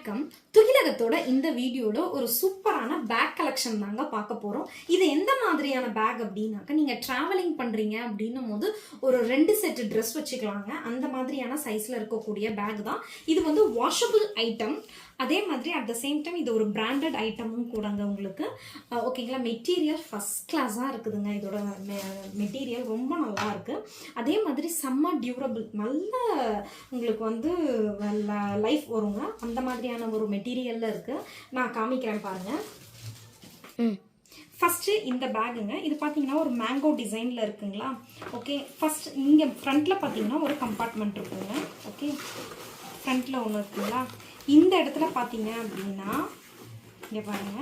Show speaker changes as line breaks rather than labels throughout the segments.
வணக்கம். துகிலகத்தோட இந்த வீடியோல ஒரு சூப்பரான பேக் கலெக்ஷன் தாங்க பார்க்க போறோம். இது எந்த மாதிரியான பேக் அப்படின்னாக்க, நீங்க டிராவலிங் பண்றீங்க அப்படின்னும் போது ஒரு 2 செட் ட்ரெஸ் வச்சுக்கலாங்க. அந்த மாதிரியான சைஸ்ல இருக்கக்கூடிய பேக் தான் இது. வந்து வாஷபிள் ஐட்டம், அதே மாதிரி அட் த சேம் டைம் இது ஒரு பிராண்டட் ஐட்டமும் கூடங்க உங்களுக்கு. ஓகேங்களா, மெட்டீரியல் ஃபர்ஸ்ட் கிளாஸாக இருக்குதுங்க. இதோட மெட்டீரியல் ரொம்ப நல்லா இருக்கு. அதே மாதிரி செம்ம டியூரபிள், நல்ல உங்களுக்கு வந்து லைஃப் வருங்க. அந்த மாதிரியான ஒரு மெட்டீரியல்ல இருக்கு. நான் காமிக்கிறேன் பாருங்க. ஃபர்ஸ்ட் இந்த பேக்குங்க, இது பார்த்தீங்கன்னா ஒரு மேங்கோ டிசைன்ல இருக்குங்களா. ஓகே, ஃபர்ஸ்ட் இங்கே ஃப்ரண்ட்ல பார்த்தீங்கன்னா ஒரு கம்பார்ட்மெண்ட் இருக்குங்க. ஓகே, ஃப்ரண்ட்ல ஒன்று இருக்குங்களா. இந்த இடத்துல பார்த்தீங்க அப்படின்னா இங்கே பாருங்க,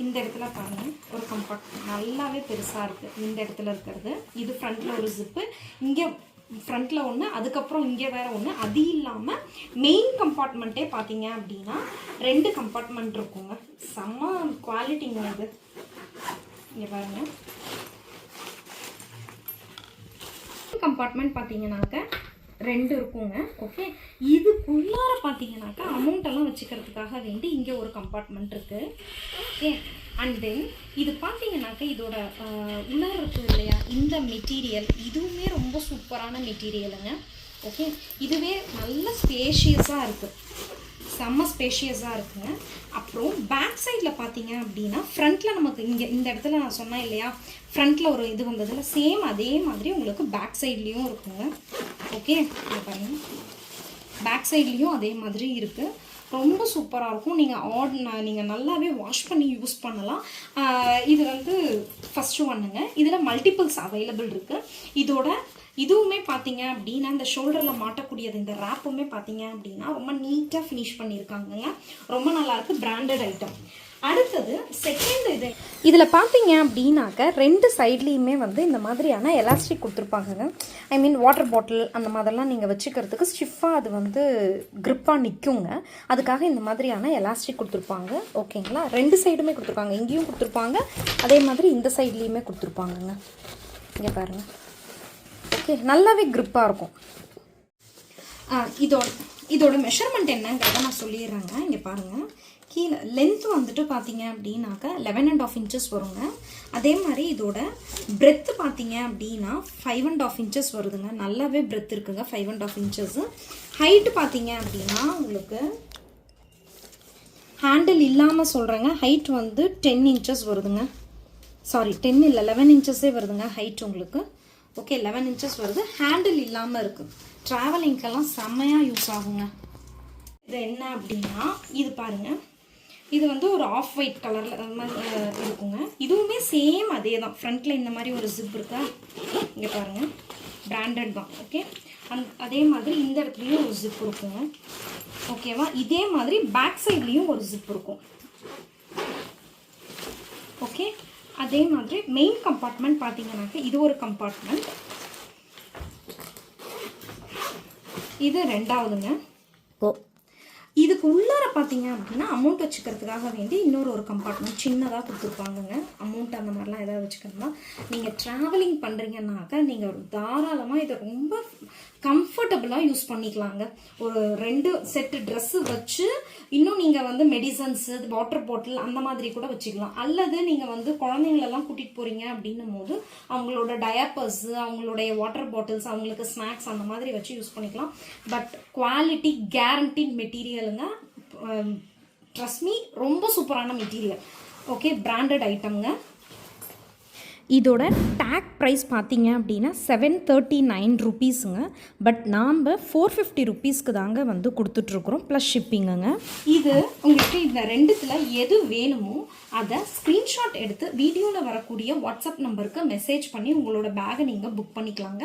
இந்த இடத்துல பாருங்க ஒரு கம்பார்ட்மெண்ட் நல்லாவே பெருசாக இருக்கு. இந்த இடத்துல இருக்கிறது இது ஃப்ரண்ட்ல ஒரு ஜிப்பு, இங்கே ஃப்ரண்ட்ல ஒன்று, அதுக்கப்புறம் இங்கே வேற ஒன்று. அது இல்லாமல் மெயின் கம்பார்ட்மெண்ட்டே பார்த்தீங்க அப்படின்னா 2 கம்பார்ட்மெண்ட் இருக்குங்க. செம்ம குவாலிட்டிங்க இது. இங்கே பாருங்க, கம்பார்ட்மெண்ட் பார்த்தீங்கன்னாக்க 2 இருக்குங்க. ஓகே, இதுக்குள்ளார பார்த்தீங்கன்னாக்கா அமௌண்ட் எல்லாம் வச்சுக்கிறதுக்காக வேண்டி இங்கே ஒரு கம்பார்ட்மெண்ட் இருக்கு. ஓகே, அண்ட் தென் இது பார்த்தீங்கன்னாக்கா இதோட உள்ளார இருக்கும் இல்லையா, இந்த மெட்டீரியல் இதுவுமே ரொம்ப சூப்பரான மெட்டீரியலுங்க. ஓகே, இதுவே நல்ல ஸ்பேஷியஸாக இருக்குது, செம்ம ஸ்பேஷியஸாக இருக்குங்க. அப்புறம் பேக் சைடில் பார்த்தீங்க அப்படின்னா ஃப்ரண்ட்டில் நமக்கு இங்கே இந்த இடத்துல நான் சொன்னேன் இல்லையா, ஃப்ரண்ட்டில் ஒரு இது வந்ததில்ல, சேம் அதே மாதிரி உங்களுக்கு பேக் சைட்லேயும் இருக்குங்க. ஓகே, பாருங்க, பேக் சைட்லேயும் அதே மாதிரி இருக்குது. ரொம்ப சூப்பராக இருக்கும். நீங்கள் நல்லாவே வாஷ் பண்ணி யூஸ் பண்ணலாம். இது வந்து ஃபஸ்ட்டு ஒன்றுங்க. இதில் மல்டிபிள்ஸ் அவைலபிள் இருக்குது. இதோட இதுவுமே பார்த்தீங்க அப்படின்னா இந்த ஷோல்டரில் மாட்டக்கூடியது, இந்த ரேப்புமே பார்த்தீங்க அப்படின்னா ரொம்ப நீட்டாக ஃபினிஷ் பண்ணியிருக்காங்கங்க. ரொம்ப நல்லாயிருக்கு, பிராண்டட் ஐட்டம். அடுத்தது செகண்ட் இது, இதில் பார்த்தீங்க அப்படின்னாக்க 2 சைட்லேயுமே வந்து இந்த மாதிரியான எலாஸ்டிக் கொடுத்துருப்பாங்கங்க. ஐ மீன் வாட்டர் பாட்டில் அந்த மாதிரிலாம் நீங்கள் வச்சுக்கிறதுக்கு ஸ்டிஃபாக அது வந்து க்ரிப்பாக நிற்குங்க. அதுக்காக இந்த மாதிரியான எலாஸ்டிக் கொடுத்துருப்பாங்க. ஓகேங்களா, 2 சைடுமே கொடுத்துருப்பாங்க, இங்கேயும் கொடுத்துருப்பாங்க, அதே மாதிரி இந்த சைட்லேயுமே கொடுத்துருப்பாங்கங்க. இங்கே பாருங்கள். ஓகே, நல்லாவே க்ரிப்பாக இருக்கும். இதோட மெஷர்மெண்ட் என்னங்கிறத நான் சொல்லிடுறேங்க. இங்கே பாருங்கள், கீழே லென்த் வந்துட்டு பார்த்தீங்க அப்படின்னாக்கா 11.5 இன்ச்சஸ் வருங்க. அதே மாதிரி இதோட பிரெத்து பார்த்தீங்க அப்படின்னா 5.5 இன்ச்சஸ் வருதுங்க. நல்லாவே பிரெத் இருக்குங்க, 5.5 இன்ச்சஸ். ஹைட்டு பார்த்தீங்க அப்படின்னா உங்களுக்கு ஹேண்டில் இல்லாமல் சொல்கிறேங்க, ஹைட் வந்து 10 இன்ச்சஸ் வருதுங்க. சாரி, 10 இல்லை, 11 இன்ச்சஸே வருதுங்க ஹைட் உங்களுக்கு. ஓகே, 11 இன்ச்சஸ் வருது. ஹேண்டில் இல்லாமல் இருக்குது, ட்ராவலிங்க்கெல்லாம் செம்மையாக யூஸ் ஆகுங்க. இது என்ன அப்படின்னா, இது பாருங்கள், இது வந்து ஒரு ஆஃப் ஒயிட் கலரில் அது மாதிரி இருக்குங்க. இதுவுமே சேம் அதே தான். ஃப்ரண்ட்டில் இந்த மாதிரி ஒரு ஜிப் இருக்கா, இங்கே பாருங்கள், பிராண்டட் தான். ஓகே, அதே மாதிரி இந்த இடத்துலையும் ஒரு ஜிப் இருக்குங்க. ஓகேவா, இதே மாதிரி பேக் சைட்லேயும் ஒரு ஜிப் இருக்கும். ஓகே, அதே மாதிரி மெயின் கம்பார்ட்மெண்ட் பார்த்தீங்கன்னாக்க இது ஒரு கம்பார்ட்மெண்ட், இது 2வதுங்க. இதுக்கு உள்ளார பார்த்தீங்க அப்படின்னா அமௌண்ட் வச்சுக்கிறதுக்காக வேண்டி இன்னொரு கம்பார்ட்மெண்ட் சின்னதாக கொடுத்துருப்பாங்கங்க. அமௌண்ட் அந்த மாதிரிலாம் ஏதாவது வச்சுக்கணும்னா, நீங்கள் ட்ராவலிங் பண்ணுறீங்கன்னாக்கா நீங்கள் தாராளமாக இதை ரொம்ப கம்ஃபர்டபுளாக யூஸ் பண்ணிக்கலாங்க. ஒரு 2 செட்டு ட்ரெஸ்ஸு வச்சு இன்னும் நீங்கள் வந்து மெடிசன்ஸு, வாட்டர் பாட்டில் அந்த மாதிரி கூட வச்சுக்கலாம். அல்லது நீங்கள் வந்து குழந்தைங்களெல்லாம் கூட்டிகிட்டு போகிறீங்க அப்படின்னும் போது அவங்களோட டயப்பர்ஸு, அவங்களுடைய வாட்டர் பாட்டில்ஸ், அவங்களுக்கு ஸ்நாக்ஸ் அந்த மாதிரி வச்சு யூஸ் பண்ணிக்கலாம். பட் குவாலிட்டி கேரண்டிட் மெட்டீரியலுங்க. ட்ரஸ்ட் மீ, ரொம்ப சூப்பரான மெட்டீரியல். Okay, branded ஐட்டம்ங்க. இதோட டேக் ப்ரைஸ் பார்த்தீங்க அப்படின்னா 739 ருபீஸுங்க. பட் நாம் 450 ருபீஸ்க்கு தாங்க வந்து கொடுத்துட்ருக்குறோம், ப்ளஸ் ஷிப்பிங்குங்க. இது உங்களுக்கு இந்த 2த்தில் எது வேணுமோ அதை ஸ்க்ரீன்ஷாட் எடுத்து வீடியோவில் வரக்கூடிய வாட்ஸ்அப் நம்பருக்கு மெசேஜ் பண்ணி உங்களோட பேகை நீங்கள் புக் பண்ணிக்கலாங்க.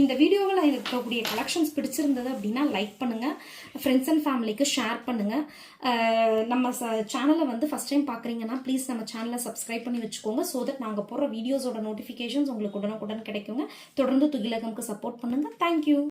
இந்த வீடியோவில் இருக்கக்கூடிய கலெக்ஷன்ஸ் பிடிச்சிருந்தது அப்படின்னா லைக் பண்ணுங்கள், ஃப்ரெண்ட்ஸ் அண்ட் ஃபேமிலிக்கு ஷேர் பண்ணுங்கள். நம்ம சேனலை வந்து ஃபஸ்ட் டைம் பார்க்குறீங்கன்னா ப்ளீஸ் நம்ம சேனலை சப்ஸ்கிரைப் பண்ணி வச்சுக்கோங்க. ஸோ தட் நாங்கள் போடுற வீடியோஸோட நோட்டிஃபிகேஷன்ஸ் உங்களுக்கு உடனுக்குடன் கிடைக்குங்க. தொடர்ந்து துகிலகம்க்கு சப்போர்ட் பண்ணுங்கள். தேங்க்யூ.